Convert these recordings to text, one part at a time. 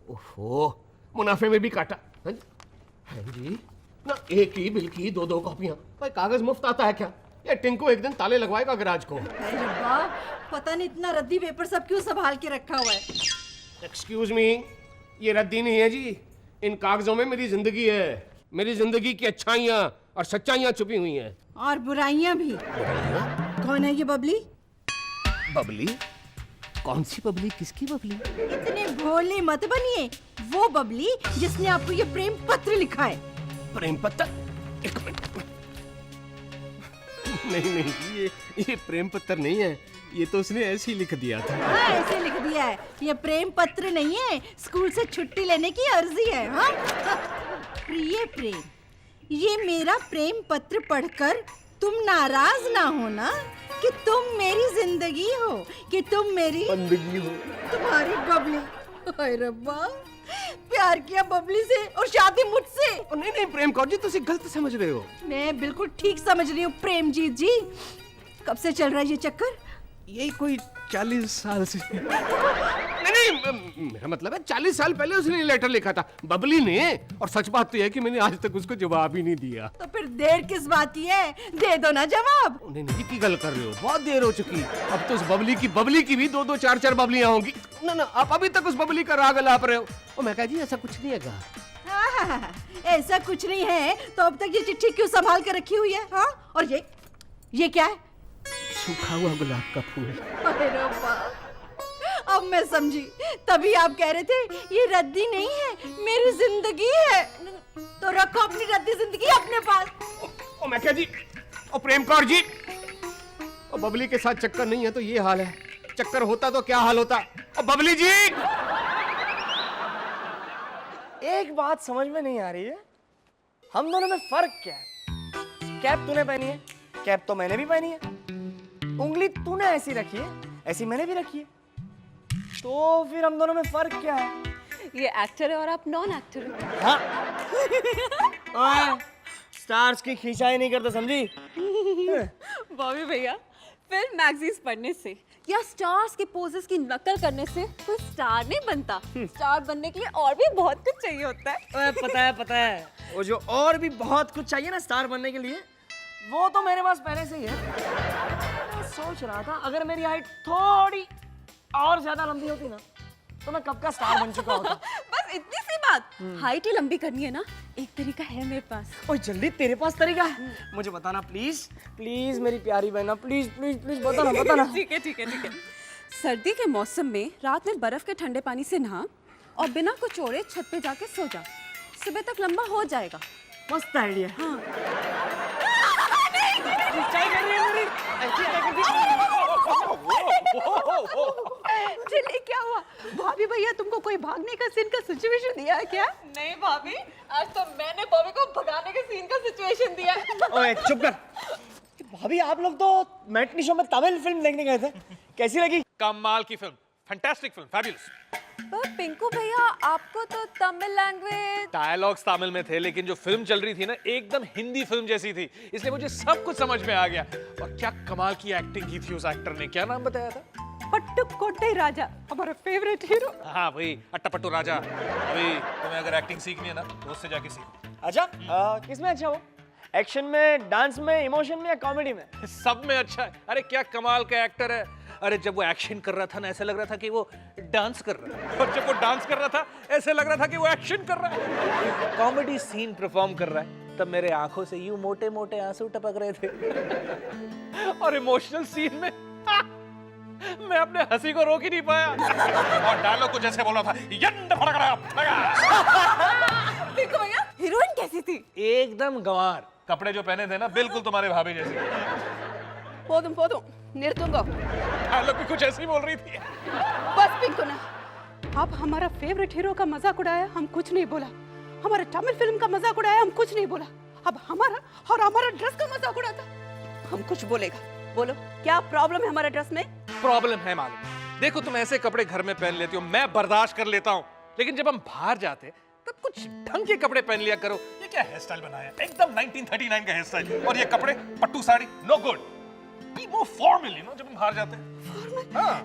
ओहो, मुनाफे में भी काटा। हाँ जी ना, एक ही बिल की दो दो कॉपियां। भाई कागज मुफ्त आता है क्या? ये टिंकू एक दिन ताले लगवाएगा गैराज को। अरे वाह, पता नहीं इतना रद्दी पेपर सब क्यों संभाल के रखा हुआ है। एक्सक्यूज मी, ये रद्दी नहीं है जी, इन कागजों में मेरी जिंदगी है। मेरी जिंदगी की अच्छाइयाँ और सच्चाइयाँ छुपी हुई हैं। और बुराइयां भी। कौन है ये बबली? बबली? कौन सी बबली? किसकी बबली? इतने भोले मत बनिए। वो बबली जिसने आपको ये प्रेम पत्र लिखा है। प्रेम पत्र? एक मिनट। नहीं, ये प्रेम पत्र नहीं है, ये तो उसने ऐसे ही लिख दिया था। हाँ, ऐसे लिख दिया है। ये प्रेम पत्र नहीं है, स्कूल से छुट्टी लेने की अर्जी है। हाँ? प्रिय प्रेम, ये मेरा प्रेम पत्र पढ़कर तुम नाराज ना होना कि तुम मेरी जिंदगी हो, कि तुम मेरी बंदगी हो। तुम्हारी बबली। हाय रब्बा, प्यार किया बबली से और शादी मुझसे। नहीं प्रेम कौर जी, तुम गलत समझ रहे हो। मैं बिल्कुल ठीक समझ रही हूँ प्रेमजीत जी। कब से चल रहा है ये चक्कर? यही कोई 40 साल से। नहीं, मेरा मतलब है 40 साल पहले उसने लेटर लिखा था, बबली ने। और सच बात तो यह है कि मैंने आज तक उसको जवाब ही नहीं दिया। तो फिर देर किस बात की है? दे दो ना जवाब। नहीं की गल कर रहे हो, बहुत देर हो चुकी। अब तो उस बबली की भी दो दो चार चार बबलियां होंगी। ना आप अभी तक उस बबली का राग लाप रहे हो। और मैं कहा जी ऐसा कुछ नहीं है। हाँ, ऐसा कुछ नहीं है तो अब तक ये चिट्ठी क्यों संभाल कर रखी हुई है? हाँ? और ये क्या है? सूखा हुआ गुलाब का फूल। अरे रब्बा, अब मैं समझी। तभी आप कह रहे थे ये रद्दी नहीं है, मेरी जिंदगी है। तो रखो अपनी रद्दी जिंदगी अपने पास। ओ मैं क्या जी, ओ प्रेम कौर जी, ओ बबली के साथ चक्कर नहीं है तो ये हाल है। चक्कर होता तो क्या हाल होता। ओ बबली जी, एक बात समझ में नहीं आ रही है, हम दोनों में फर्क क्या है? कैप तूने पहनी है, कैप तो मैंने भी पहनी है। उंगली तूने ऐसी रखी है, ऐसी मैंने भी रखी है। तो फिर हम दोनों में फर्क क्या है? ये एक्टर है और आप नॉन एक्टर हो। हाँ। ओए, स्टार्स की खींचाई नहीं करते, समझी? बॉबी भैया, फिल्म मैगजीन्स पढ़ने से या स्टार्स के पोजेस की नकल करने से कोई स्टार नहीं बनता। स्टार बनने के लिए और भी बहुत कुछ चाहिए होता है। ओए, पता है। वो जो और भी बहुत कुछ चाहिए ना स्टार बनने के लिए, वो तो मेरे पास पहले से ही है। मैं सोच रहा था अगर मेरी हाइट थोड़ी और ज्यादा लंबी होती ना, तो मैं कब का स्टार बन चुका होता। बस इतनी सी बात। हाइट ही लंबी करनी है ना, एक तरीका है मेरे पास। ओए जल्दी, तेरे पास तरीका है? मुझे बताना प्लीज, प्लीज मेरी प्यारी बहना, प्लीज प्लीज प्लीज बताना। ठीक है। सर्दी के मौसम में रात में बर्फ के ठंडे पानी से नहा और बिना कुछ ओढ़े छत पे जाके सो जा। सुबह तक लंबा हो जाएगा। मस्त आइडिया। हाँ। चलिए, क्या हुआ भाभी भैया, तुमको कोई भागने का सीन का सिचुएशन दिया है क्या? नहीं भाभी, आज तो मैंने बॉबी को भगाने के सीन का सिचुएशन दिया है। ओए चुप कर। भाभी आप लोग तो मैटनी शो में तमिल फिल्म देखने गए थे, कैसी लगी? कमाल की फिल्म, फैंटास्टिक फिल्म, फैबुलस। पर पिंकू भैया, आपको तो तमिल लैंग्वेज। डायलॉग्स तमिल में थे, लेकिन जो फिल्म चल रही थी ना, एकदम हिंदी फिल्म जैसी थी, इसलिए मुझे सब कुछ समझ में आ गया। और क्या कमाल की एक्टिंग की थी उस एक्टर ने। क्या नाम बताया था? पट्टुकोट्टई राजा, हमारा फेवरेट हीरो। हाँ वही, अट्टापट्टू राजा। अभी तुम्हें अगर एक्टिंग सीखनी है ना, तो उससे जाके सीखो। अच्छा, किसमें अच्छा हो? एक्शन में, डांस में, इमोशन में या कॉमेडी में? सब में अच्छा है। अरे क्या कमाल का एक्टर है। अरे जब वो एक्शन कर रहा था ना, ऐसा लग रहा था कि वो डांस कर रहा है, और जब वो डांस कर रहा था ऐसे लग रहा था कि वो एक्शन कर रहा है। कॉमेडी सीन परफॉर्म कर रहा है, तब मेरे आंखों से यूं मोटे मोटे आंसू टपक रहे थे। और इमोशनल सीन में मैं अपने हंसी को रोक ही नहीं पाया। और डायलॉग कुछ ऐसे बोल रहा था, यंड फड़क रहा पिंकू भैया, हीरोइन कैसी थी? एकदम गंवार। कपड़े जो पहने थे ना, बिल्कुल तुम्हारे भाभी जैसे। पोदुम निर्तुंगो। डायलॉग भी कुछ ऐसे ही बोल रही थी। बस पिंकू ना, आप हमारा फेवरेट हीरो का मजाक उड़ाया, हम कुछ नहीं बोला। हमारा तमिल फिल्म का मजाक उड़ाया, हम कुछ नहीं बोला। अब हमारा ड्रेस का मजाक उड़ाता, हम कुछ बोलेगा। बोलो, क्या प्रॉब्लम है हमारे ड्रेस में? प्रॉब्लम है मालूम। देखो, तुम ऐसे कपड़े घर में पहन लेती हो, मैं बर्दाश्त कर लेता हूँ, लेकिन जब हम बाहर जाते तब कुछ ढंग के कपड़े पहन लिया करो। ये क्या हेयर स्टाइल बनाया, एकदम 1939 का हेयर स्टाइल। और ये कपड़े, pattu sari, no good. Be more formal, you know, जब हम बाहर जाते हैं। फॉर्मल? हाँ,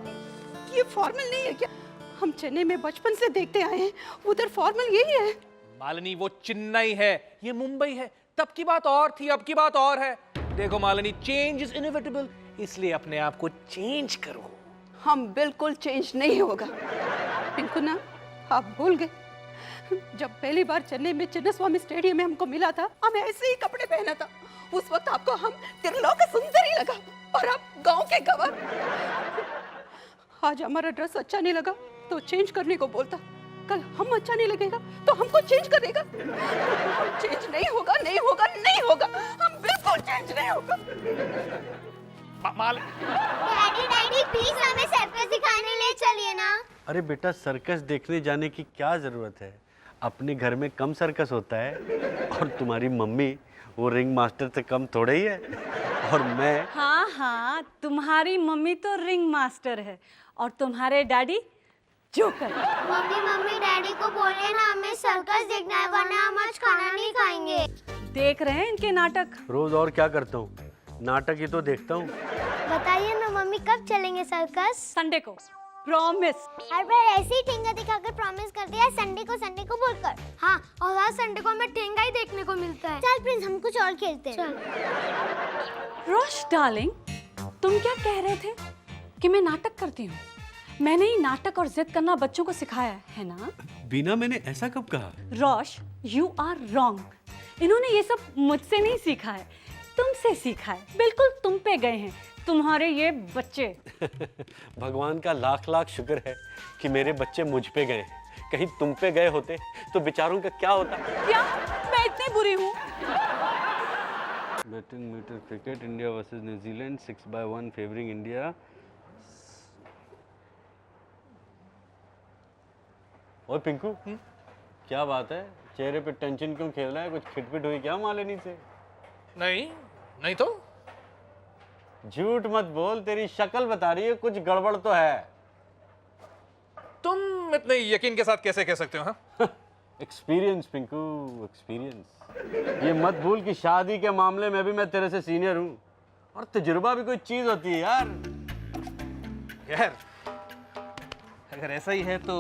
ये फॉर्मल नहीं है क्या? हम चेन्नई में बचपन से देखते आए हैं, उधर फॉर्मल यही है। मालिनी वो चेन्नई है, ये मुंबई है। तब की बात और थी, अब की बात और है। देखो मालिनी, चेंज इज इनएविटेबल, इसलिए अपने आप को चेंज करो। हम बिल्कुल चेंज नहीं होगा। पिंकू ना, आप भूल गए जब पहली बार चेन्नई में चिन्नस्वामी स्टेडियम में हमको मिला था, हमें ऐसे ही कपड़े पहना था। उस वक्त आपको हम त्रिलोक सुंदरी लगा और आप गांव के गवर। आज हमारा ड्रेस अच्छा नहीं लगा तो चेंज करने को बोलता, कल हम अच्छा नहीं लगेगा तो हमको चेंज करेगा। चेंज नहीं होगा, नहीं होगा, नहीं होगा, हम बिल्कुल चेंज नहीं होगा। डैडी डैडी प्लीज हमें सर्कस दिखाने ले चलिए ना। अरे बेटा, सर्कस देखने जाने की क्या ज़रूरत है? अपने घर में कम सर्कस होता है। और तुम्हारी मम्मी वो रिंग मास्टर से कम थोड़े ही है। और मैं हाँ हाँ, तुम्हारी मम्मी तो रिंग मास्टर है और तुम्हारे daddy joker. Mummy mummy daddy को बोले ना हमें सर्कस देखना है, वरना हम आज खाना नहीं खाएंगे। देख रहे हैं इनके नाटक। रोज़ और क्या करता हूँ, नाटक ही तो देखता हूँ। बताइए ना मम्मी, कब चलेंगे सर्कस? संडे को, प्रॉमिस। हर बार ऐसे ही ठेंगा दिखाकर प्रॉमिस कर दिया, संडे को बोलकर। हाँ, और हर संडे को हमें ठेंगा ही देखने को मिलता है। चल प्रिंस, हम कुछ और खेलते हैं। रोश डार्लिंग, तुम क्या कह रहे थे कि मैं नाटक करती हूँ? मैंने ही नाटक और जिद करना बच्चों को सिखाया है ना? बीना, मैंने ऐसा कब कहा? रोश, यू आर रॉन्ग। इन्होंने ये सब मुझसे नहीं सीखा है, तुमसे सीखा है। बिल्कुल तुम पे गए हैं तुम्हारे ये बच्चे। भगवान का लाख लाख शुक्र है कि मेरे बच्चे मुझ पे गए। कहीं तुम पे गए होते तो बेचारों का क्या होता? क्या मैं इतनी बुरी हूँ? Betting meter cricket, India versus न्यूजीलैंड, 6-1 फेवरिंग इंडिया। और पिंकू, क्या बात है? चेहरे पे टेंशन क्यों खेल रहा है? कुछ खिटपिट हुई क्या मालिनी से? नहीं नहीं तो झूठ मत बोल, तेरी शक्ल बता रही है कुछ गड़बड़ तो है। तुम इतने यकीन के साथ कैसे कह सकते हो? हाँ, एक्सपीरियंस पिंकू, एक्सपीरियंस। ये मत भूल कि शादी के मामले में भी मैं तेरे से सीनियर हूँ और तजुर्बा भी कोई चीज होती है यार। यार अगर ऐसा ही है तो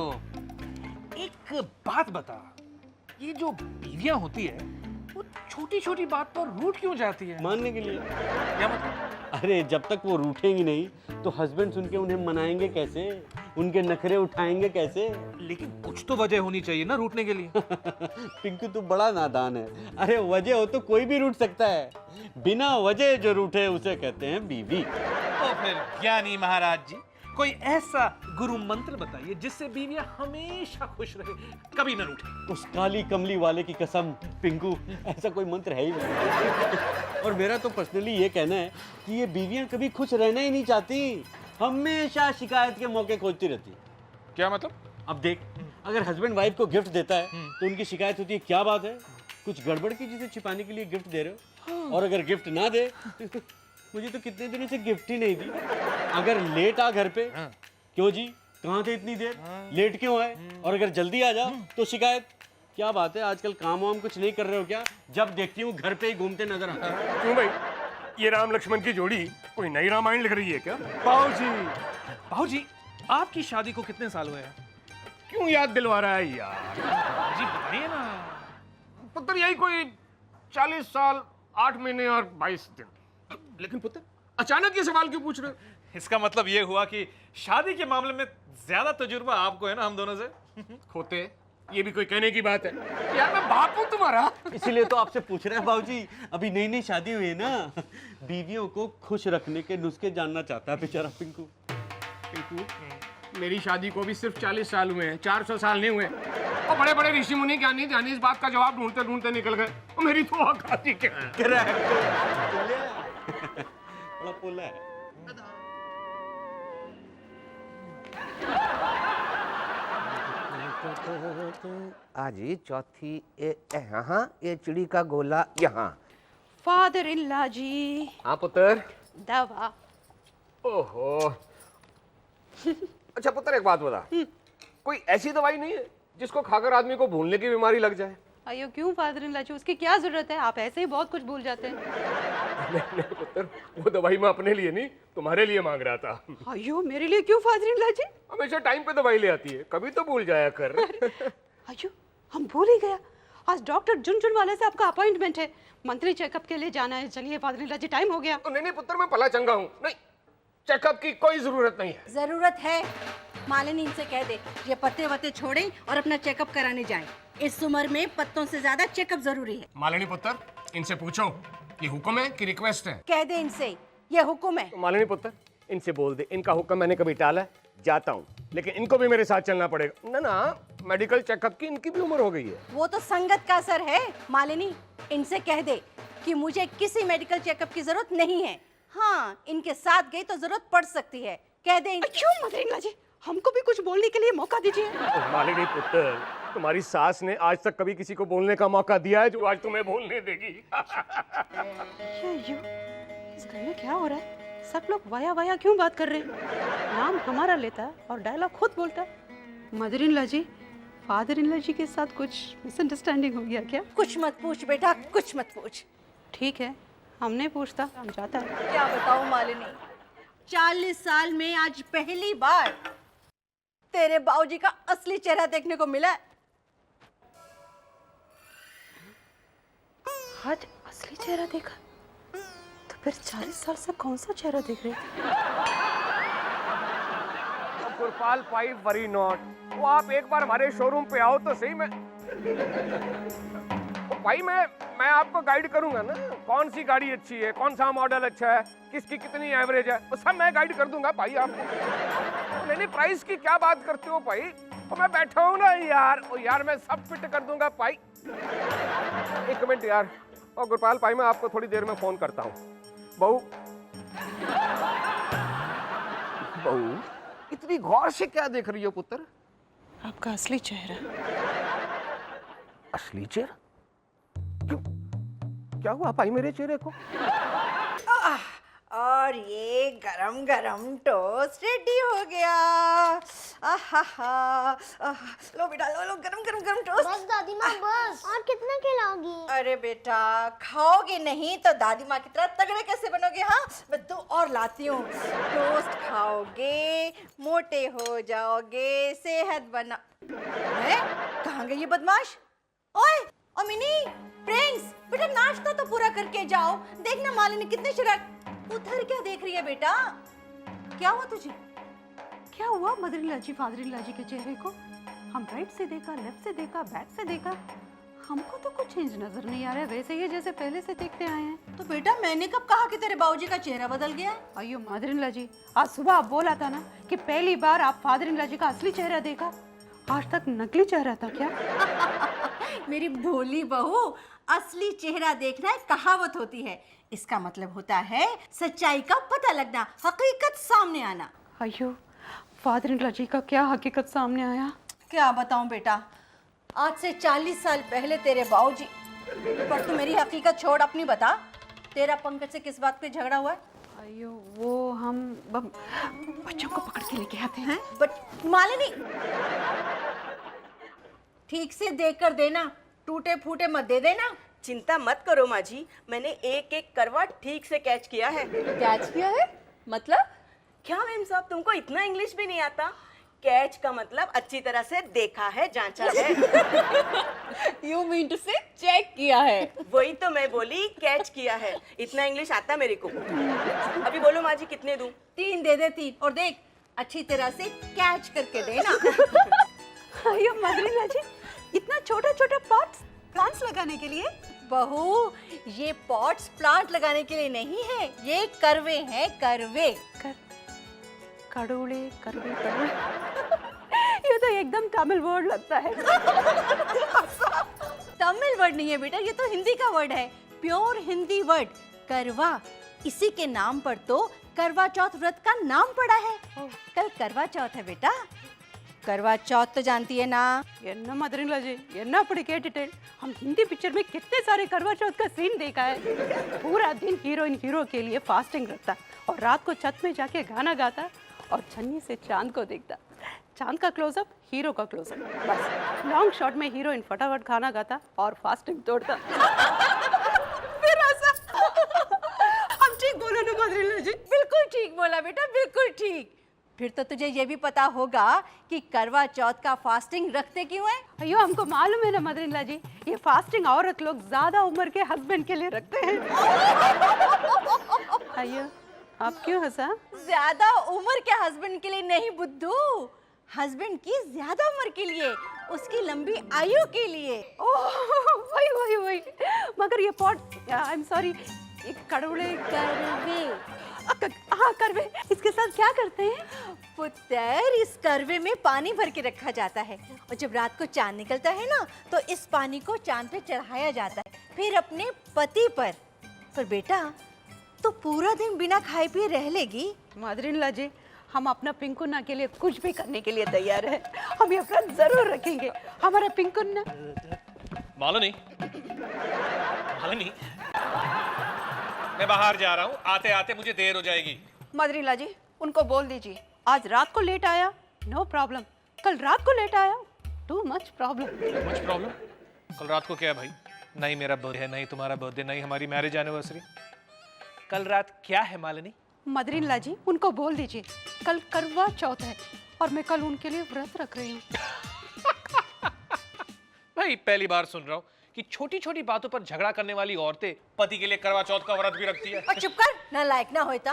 एक बात बता, ये जो बीवियां होती है वो छोटी छोटी बात पर रूठ क्यों जाती है? मानने के लिए। क्या मतलब? अरे जब तक वो रूठेंगी नहीं तो हस्बैंड सुन के उन्हें मनाएंगे कैसे? उनके नखरे उठाएंगे कैसे? लेकिन कुछ तो वजह होनी चाहिए ना रूठने के लिए। पिंकू तू बड़ा नादान है। अरे वजह हो तो कोई भी रूठ सकता है, बिना वजह जो रूठे उसे कहते हैं बीवी। तो फिर ज्ञानी महाराज जी, कोई ऐसा गुरु मंत्र बताइए जिससे बीवियां हमेशा खुश रहे, कभी न रूठे। उस काली कमली वाले की कसम पिंकू, ऐसा कोई मंत्र है ही नहीं। और मेरा तो पर्सनली ये कहना है कि ये बीवियां कभी खुश रहना ही नहीं चाहती, हमेशा शिकायत के मौके खोजती रहती। क्या मतलब? अब देख, अगर हस्बैंड वाइफ को गिफ्ट देता है तो उनकी शिकायत होती है, क्या बात है, कुछ गड़बड़ की जिसे छिपाने के लिए गिफ्ट दे रहे हो? और अगर गिफ्ट ना दे, मुझे तो कितने दिनों से गिफ्ट ही नहीं दी। अगर लेट आ घर पे, क्यों जी, कहाँ थे इतनी देर, लेट क्यों आए? और अगर जल्दी आ जा तो शिकायत, क्या बात है, आजकल काम वाम कुछ नहीं कर रहे हो क्या? जब देखती हूँ घर पे ही घूमते नजर आते हैं। क्यों भाई, ये राम लक्ष्मण की जोड़ी कोई नई रामायण लिख रही है क्या? बाबूजी, आपकी शादी को कितने साल हुए हैं? क्यों याद दिलवा रहा है यार? जी बताइए ना। पुत्र यही कोई 40 साल 8 महीने और 22 दिन। लेकिन पुत्र अचानक ये सवाल क्यों पूछ रहे हो? इसका मतलब ये हुआ कि शादी के मामले में ज्यादा तजुर्बा आपको है ना हम दोनों से। खोते, ये भी कोई कहने की बात है? यार मैं बाप हूँ तुम्हारा। इसीलिए तो आपसे पूछ रहे हैं बाबूजी, अभी नई नई शादी हुई है ना, बीवियों को खुश रखने के नुस्खे जानना चाहता है बेचारा पिंकू। पिंकू, मेरी शादी को भी सिर्फ 40 साल हुए हैं, 400 साल नहीं हुए। और बड़े बड़े ऋषि मुनि क्या नहीं जाने इस बात का जवाब ढूंढते ढूंढते निकल गए। और मेरी तो औकात ही क्या है? बड़ा पोला है। आज ही चौथी यहाँ, ये चिड़ी का गोला यहाँ। फादर इन लॉ जी, हाँ पुत्र। दवा। ओहो। अच्छा पुत्र, एक बात बता, कोई ऐसी दवाई नहीं है जिसको खाकर आदमी को भूलने की बीमारी लग जाए? अयो क्यों फादर इन लॉ जी, उसकी क्या जरूरत है, आप ऐसे ही बहुत कुछ भूल जाते हैं। नहीं नहीं पुत्र, वो दवाई मैं अपने लिए नहीं तुम्हारे लिए मांग रहा था। अयो मेरे लिए क्यों फादर इन लॉ जी? हमेशा टाइम पे दवाई ले आती है, कभी तो भूल जाया कर। अयो हम भूल ही गया, आज डॉक्टर झुनझुन वाले से आपका अपॉइंटमेंट है, मंथली चेकअप के लिए जाना है। चलिए father in law ji, time हो गया। नहीं नहीं पुत्र, मैं पला चंगा हूँ, नहीं चेकअप की कोई जरूरत नहीं है। जरूरत है। मालिनी इनसे कह दे ये पत्ते वत्ते छोड़ें और अपना चेकअप कराने जाएं। इस उम्र में पत्तों से ज्यादा चेकअप जरूरी है। मालिनी पुत्र, इनसे पूछो ये हुक्म है कि रिक्वेस्ट है। कह दे इनसे ये हुक्म है। तो मालिनी पुत्र, इनसे बोल दे इनका हुक्म मैंने कभी टाला है, जाता हूँ, लेकिन इनको भी मेरे साथ चलना पड़ेगा। ना ना, मेडिकल चेकअप की इनकी भी उम्र हो गई है। वो तो संगत का असर है। मालिनी इनसे कह दे कि मुझे किसी मेडिकल चेकअप की जरूरत नहीं है। हाँ, इनके साथ गई तो जरूरत पड़ सकती है। कह दे क्यों मदर इन लॉ जी, हमको भी कुछ बोलने के लिए मौका दीजिए। मालिनी पुत्र, तुम्हारी सास ने आज तक कभी किसी को बोलने का मौका दिया है जो आज तुम्हें बोलने देगी? ये इस घर में क्या हो रहा है? सब लोग वाया वाया क्यों बात कर रहे हैं? नाम हमारा लेता है और डायलॉग खुद बोलता है। Mother in law ji, father in law ji के साथ कुछ मिसअंडरस्टैंडिंग हो गया क्या? कुछ मत पूछ बेटा, कुछ मत पूछ। ठीक है, हम नहीं पूछता, हम जाता है। क्या बताऊं मालिनी, 40 साल में आज पहली बार तेरे बाबूजी का असली चेहरा देखने को मिला। आज असली चेहरा देखा, तो फिर 40 साल से कौन सा चेहरा देख रहे थे? गुरपाल पाई वरी नॉट, वो आप एक बार हमारे शोरूम पे आओ तो सही। मैं भाई मैं आपको गाइड करूंगा ना, कौन सी गाड़ी अच्छी है, कौन सा मॉडल अच्छा है, किसकी कितनी एवरेज है, वो सब मैं गाइड कर दूंगा भाई आपको। नहीं नहीं, प्राइस की क्या बात करते हो भाई, तो मैं बैठा हूँ ना यार, ओ यार मैं सब फिट कर दूंगा भाई। एक मिनट यार, और गुरपाल भाई मैं आपको थोड़ी देर में फोन करता हूँ। बहू बहू, इतनी गौर से क्या देख रही हो पुत्र? आपका असली चेहरा। असली चेहरा? क्यों, क्या हुआ भाई मेरे चेहरे को? और ये गरम गरम टोस्ट रेडी हो गया। लो बेटा, लो गरम गरम गरम टोस्ट। बस दादी माँ बस, और कितना खिलाओगी? अरे बेटा, खाओगे नहीं तो दादी माँ की तरह तगड़े कैसे बनोगे? हाँ, मैं 2 और लाती हूँ। टोस्ट खाओगे, मोटे हो जाओगे, सेहत बना। है? कहाँ गई ये बदमाश? ओए, ओ मिनी, प्रिंस, बेटा नाश्ता तो पूरा करके जाओ। देखना मालिनी कितने शरारत। उधर क्या देख रही है बेटा? क्या हुआ तुझे? क्या हुआ mother in law ji, father in law ji के चेहरे को? हम राइट से देखा, लेफ्ट से देखा, बैक से देखा, हमको तो कुछ चेंज नजर नहीं आ रहा है, वैसे ही जैसे पहले से देखते आए हैं। तो बेटा मैंने कब कहा कि तेरे बाबूजी का चेहरा बदल गया है? अयो मदर इन लॉ जी, आज सुबह आप बोला था ना कि पहली बार आप फादर इन लॉ जी का असली चेहरा देखा। आज तक नकली चेहरा था क्या? मेरी भोली बहू, असली चेहरा देखना एक कहावत होती है। इसका मतलब होता है सच्चाई का पता लगना, हकीकत सामने आना। अयो, फादर इन लॉ जी का क्या हकीकत सामने आया? क्या बताऊं बेटा, आज से 40 साल पहले तेरे बाबूजी। पर तू मेरी हकीकत छोड़, अपनी बता। तेरा पंकज से किस बात पे झगड़ा हुआ है? अयो वो हम बच्चों को पकड़ के लेके आते हैं। बट मालिनी, ठीक से देख कर देना, टूटे फूटे मत दे देना। चिंता मत करो माँ जी, मैंने एक एक करवा ठीक से कैच किया है। कैच किया है मतलब? क्या मैम साहब, तुमको इतना इंग्लिश भी नहीं आता? कैच का मतलब अच्छी तरह से देखा है, जांचा है। यू मीन टू से चेक किया है? वही तो मैं बोली, कैच किया है। इतना इंग्लिश आता मेरे को। अभी बोलो माँ जी, कितने दूं? 3 दे दे 3, और देख अच्छी तरह से कैच करके देना। अयो मदर इन लॉ जी, इतना छोटा छोटा पॉट्स प्लांट्स लगाने के लिए? बहू, ये पॉट्स प्लांट लगाने के लिए नहीं है, ये करवे हैं, करवे। कड़ोड़े, करवे, कड़ोड़े। ये तो एकदम तमिल वर्ड लगता है। तमिल वर्ड नहीं है बेटा, ये तो हिंदी का वर्ड है, प्योर हिंदी वर्ड, करवा। इसी के नाम पर तो करवा चौथ व्रत का नाम पड़ा है। कल करवा चौथ है बेटा। करवा चौथ तो जानती है ना? என்ன मदर इन लॉ जी, என்ன அப்படி கேட்டுட்டேன்? हम हिंदी पिक्चर में कितने सारे करवा चौथ का सीन देखा है। पूरा दिन हीरोइन हीरो के लिए फास्टिंग रखता और रात को छत में जाके गाना गाता और छन्नी से चांद को देखता। चांद का क्लोजअप, हीरो का क्लोजअप, बस लॉन्ग शॉट में हीरोइन फटाफट खाना खाता और फास्टिंग तोड़ता। फिर ऐसा हम ठीक बोला ना मदरिल्ला जी? बिल्कुल ठीक बोला बेटा, बिल्कुल ठीक। फिर तो तुझे ये भी पता होगा कि करवा चौथ का फास्टिंग रखते क्यों है? अयो हमको मालूम है ना मदरिल्ला जी, ये फास्टिंग औरत लोग ज्यादा उम्र के हस्बैंड के लिए रखते हैं। अयो आप क्यों हंसा? ज्यादा उम्र के हस्बैंड के लिए नहीं बुद्धू, हस्बैंड की ज्यादा उम्र के लिए, उसकी लंबी आयु के लिए। वही वही वही। मगर ये पॉट, आई एम सॉरी, ये कड़वड़े करवे, हाँ करवे, इसके साथ क्या करते हैं? पुत्र, इस करवे में पानी भर के रखा जाता है और जब रात को चांद निकलता है ना तो इस पानी को चांद पे चढ़ाया जाता है, फिर अपने पति पर बेटा तो पूरा दिन बिना खाए पिए रह लेगी? मदरिल्ला जी, हम अपना पिंकुन्ना के लिए कुछ भी करने के लिए तैयार है। हम ये व्रत जरूर रखेंगे। हमारा पिंकुन्ना। मालूनी, मैं बाहर जा रहा हूँ, आते आते मुझे देर हो जाएगी। मदरिल्ला जी, उनको बोल दीजिए आज रात को लेट आया, नो प्रॉब्लम, कल रात को लेट आया, too much problem. Much problem? कल रात को क्या है भाई? नहीं मेरा बर्थडे है, नहीं तुम्हारा बर्थडे, नहीं हमारी मैरिज एनिवर्सरी। कल रात क्या है मालिनी? मदरिल्ला जी, उनको बोल दीजिए कल करवा चौथ है और मैं कल उनके लिए व्रत रख रही हूँ। भाई पहली बार सुन रहा हूँ कि छोटी छोटी बातों पर झगड़ा करने वाली औरतें पति के लिए करवा चौथ का व्रत भी रखती है। और चुप कर, ना लायक ना होता।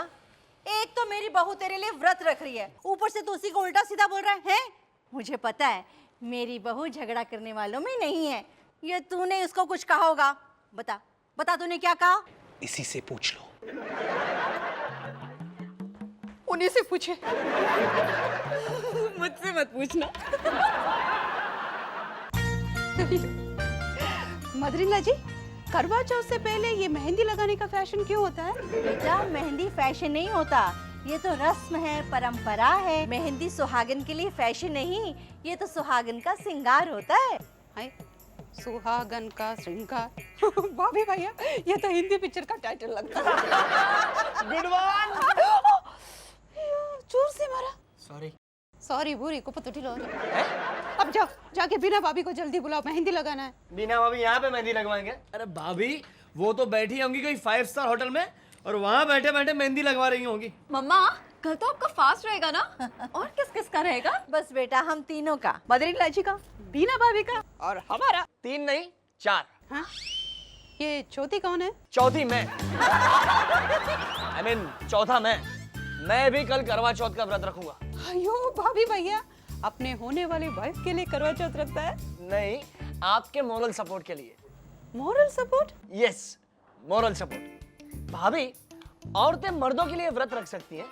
एक तो मेरी बहू तेरे लिए व्रत रख रही है, ऊपर से तू उसी को उल्टा सीधा बोल रहा है? मुझे पता है मेरी बहू झगड़ा करने वालों में नहीं है। ये तूने उसको कुछ कहा होगा, बता बता तूने क्या कहा? इसी से पूछ लो। उन्हीं से पूछे। मुझसे मत पूछना। मदरिल्ला जी, करवा चौथ से पहले ये मेहंदी लगाने का फैशन क्यों होता है? बेटा मेहंदी फैशन नहीं होता, ये तो रस्म है, परंपरा है। मेहंदी सुहागन के लिए फैशन नहीं, ये तो सुहागन का श्रृंगार होता है। हाय, सुहागन का श्रृंगार। भाभी भैया, ये तो हिंदी पिक्चर का टाइटल लगता है। गुडवान। जोर से मारा। सॉरी। सॉरी बुरी को पतो ढिलो। अब जाओ, जाके बिना भाभी को जल्दी बुलाओ, मेहंदी लगाना है। बिना भाभी यहाँ पे मेहंदी लगवाएंगे? अरे भाभी, वो तो बैठी होंगी कोई 5 स्टार होटल में और वहाँ बैठे बैठे मेहंदी लगवा रही होंगी। मम्मा, कल तो आपका फास्ट रहेगा ना? और किस किस का रहेगा? बस बेटा हम तीनों का, मदरिल्ला जी का, बीना भाभी का और हमारा। 3 नहीं 4। हाँ? ये चौथी कौन है? चौथी मैं। I mean, चौथा मैं भी कल करवा चौथ का व्रत रखूंगा। अयो भाभी भैया, अपने होने वाली वाइफ के लिए करवा चौथ रखता है? नहीं, आपके मोरल सपोर्ट के लिए। Moral support? Yes, moral support. भाभी, औरतें मर्दों के लिए व्रत रख सकती हैं,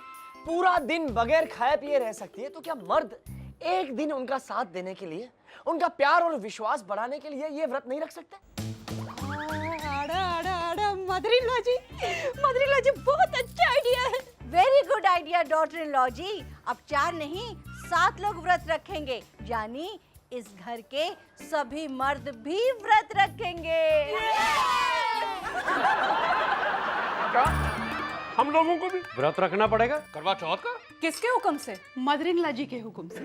पूरा दिन बगैर खाए पिए रह सकती है, तो क्या मर्द एक दिन उनका साथ देने के लिए, उनका प्यार और विश्वास बढ़ाने के लिए ये व्रत नहीं रख सकते? मदरिल्ला जी बहुत अच्छा आइडिया है। Very good idea daughter in law ji. अब 4 नहीं 7 लोग व्रत रखेंगे, यानी इस घर के सभी मर्द भी व्रत रखेंगे। क्या हम लोगों को भी व्रत रखना पड़ेगा? करवा चौथ का? किसके हुक्म से? मदरिल्ला जी के हुक्म से।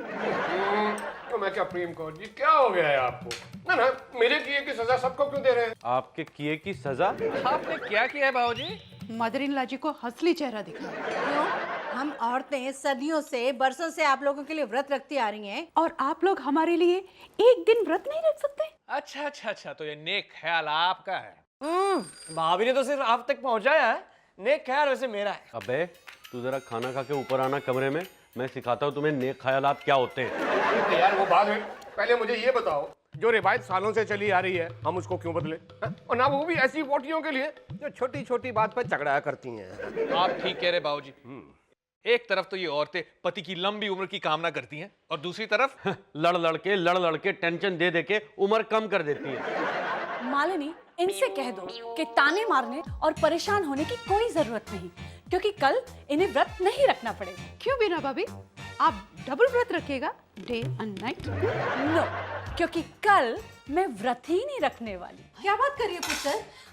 तो मैं क्या प्रेम कौर जी, क्या हो गया है आपको? ना मेरे किए की सजा सबको क्यों दे रहे हैं? आपके किए की सजा? आपने क्या किया है बाबूजी? मदरिल्ला जी को हंसली चेहरा दिखा। क्यों? हम औरतें सदियों से, बरसों से आप लोगों के लिए व्रत रखती आ रही हैं, और आप लोग हमारे लिए एक दिन व्रत नहीं रख सकते? अच्छा, तो ये नेक ख्याल आपका है। भाभी ने तो सिर्फ आप तक पहुंचाया है, नेक ख्याल वैसे मेरा है। अबे तू जरा खाना खा के ऊपर आना कमरे में, मैं सिखाता हूँ तुम्हें नेक ख्यालात क्या होते हैं। यार वो बात है, पहले मुझे ये बताओ, जो रिवायत सालों से चली आ रही है हम उसको क्यों बदले? और ना वो भी ऐसी वोटियों के लिए जो छोटी छोटी बात पर झगड़ा करती हैं। आप ठीक कह रहे बाबूजी। एक तरफ तो ये औरतें पति की लंबी उम्र की कामना करती हैं और दूसरी तरफ लड़ लड़ के टेंशन दे के उम्र कम कर देती है। मालिनी, इनसे कह दो कि ताने मारने और परेशान होने की कोई जरूरत नहीं, क्योंकि कल इन्हें व्रत नहीं रखना पड़ेगा। क्यों बिना भाभी, आप डबल व्रत रखेगा, डे एंड नाइट? नो, क्योंकि कल मैं व्रत ही नहीं रखने वाली। क्या बात कर रही है पुत्र?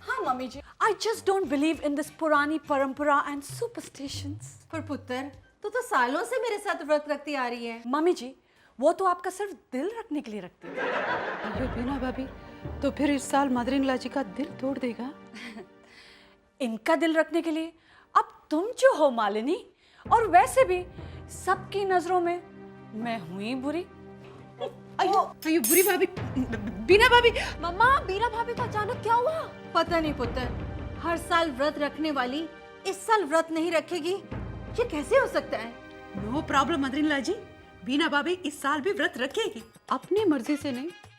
हाँ mummy ji, I just don't believe in this पुरानी परंपरा एंड सुपरस्टिशंस। पर पुत्र, तू तो सालों से मेरे साथ व्रत रखती आ रही है। मम्मी जी, वो तो आपका सिर्फ दिल रखने के लिए रखती है। अरे बीना भाभी, तो फिर इस साल मदर इन लॉ जी का दिल तोड़ देगा। इनका दिल रखने के लिए अब तुम जो हो मालिनी, और वैसे भी सबकी नजरों में मैं हुई ही बुरी। अयो अयो बुरी भाभी, बीना भाभी। मम्मा, बीना भाभी को अचानक क्या हुआ? पता नहीं पुत्र, हर साल व्रत रखने वाली इस साल व्रत नहीं रखेगी, ये कैसे हो सकता है? No problem mother in law ji, Beena भाभी इस साल भी व्रत रखेगी। अपनी मर्जी से नहीं,